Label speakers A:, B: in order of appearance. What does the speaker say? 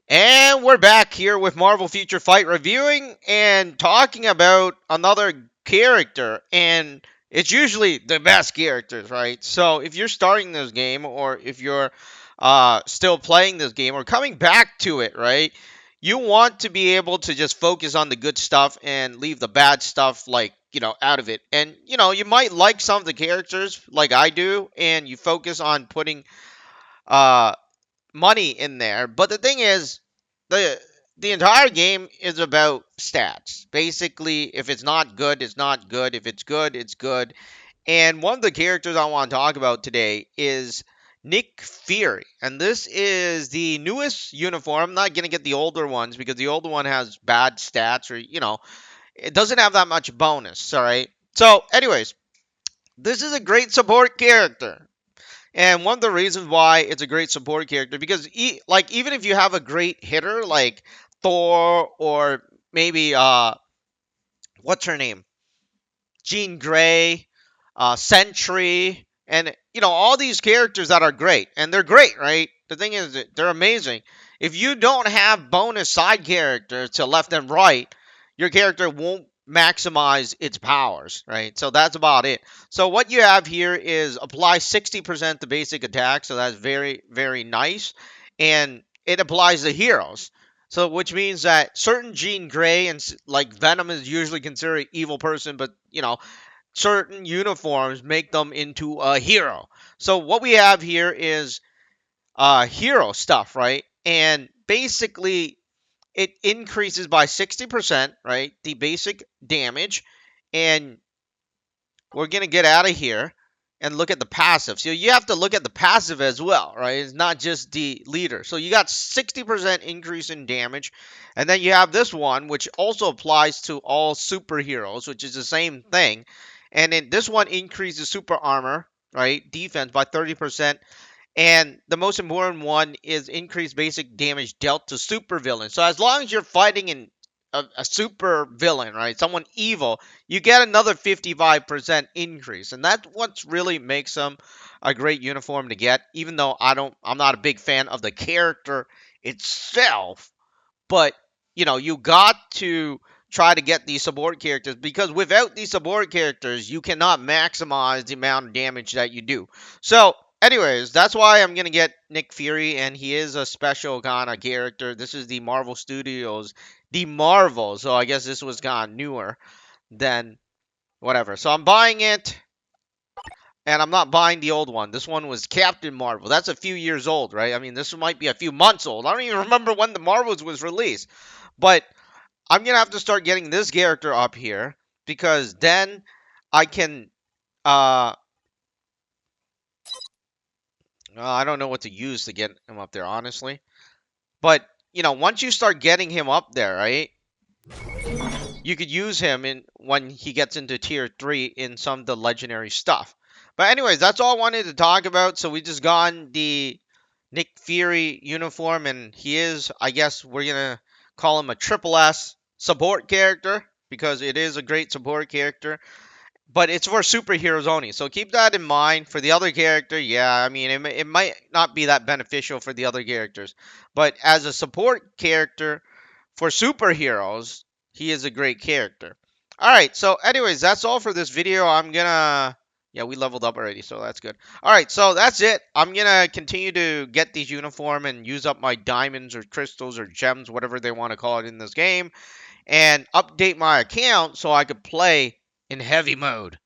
A: And we're back here with Marvel Future Fight reviewing and talking about another character. And it's usually the best characters, right? So if you're starting this game or if you're still playing this game or coming back to it, right? You want to be able to just focus on the good stuff and leave the bad stuff, like, out of it. And, you might like some of the characters like I do, and you focus on putting uh, money in there. But the thing is, the the entire game is about stats. Basically, if it's not good, it's not good. If it's good, it's good. And one of the characters I want to talk about today is Nick Fury. And this is the newest uniform. I'm not going to get the older ones because the older one has bad stats, or, it doesn't have that much bonus. All right. So, anyways, this is a great support character. And one of the reasons why it's a great support character, because like, even if you have a great hitter like Thor, or maybe what's her name, Jean Grey, Sentry, and all these characters that are great, and they're great, right? The thing is that they're amazing. If you don't have bonus side characters to left and right, your character won't maximize its powers, right? So that's about it. So what you have here is apply 60% to basic attack, so that's very, very nice, and it applies to heroes. So, which means that certain Jean Grey and like Venom is usually considered an evil person, but certain uniforms make them into a hero. So what we have here is hero stuff, right? And basically it increases by 60%, right? The basic damage. And we're going to get out of here and look at the passive. So you have to look at the passive as well, right? It's not just the leader. So you got 60% increase in damage. And then you have this one, which also applies to all superheroes, which is the same thing. And then this one increases super armor, right? Defense by 30%. And the most important one is increased basic damage dealt to super villains. So as long as you're fighting a super villain, right? Someone evil, you get another 55% increase. And that's what really makes them a great uniform to get, even though I'm not a big fan of the character itself. But you got to try to get these support characters, because without these support characters, you cannot maximize the amount of damage that you do. So, anyways, that's why I'm gonna get Nick Fury, and he is a special kind of character. This is the Marvel Studios, the Marvel. So I guess this was kind of newer than whatever. So I'm buying it. And I'm not buying the old one. This one was Captain Marvel. That's a few years old, right? I mean, this might be a few months old. I don't even remember when the Marvels was released. But I'm going to have to start getting this character up here, because then I can I don't know what to use to get him up there, honestly. But, once you start getting him up there, right? You could use him in when he gets into tier 3 in some of the legendary stuff. But anyways, that's all I wanted to talk about. So we just got the Nick Fury uniform, and he is, I guess we're gonna call him a triple S support character, because it is a great support character. But it's for superheroes only, so keep that in mind. For the other character, yeah, I mean, it might not be that beneficial for the other characters. But as a support character for superheroes, he is a great character. Alright, so anyways, that's all for this video. I'm gonna... Yeah, we leveled up already, so that's good. Alright, so that's it. I'm gonna continue to get these uniform and use up my diamonds or crystals or gems, whatever they want to call it in this game, and update my account so I could play in heavy mode.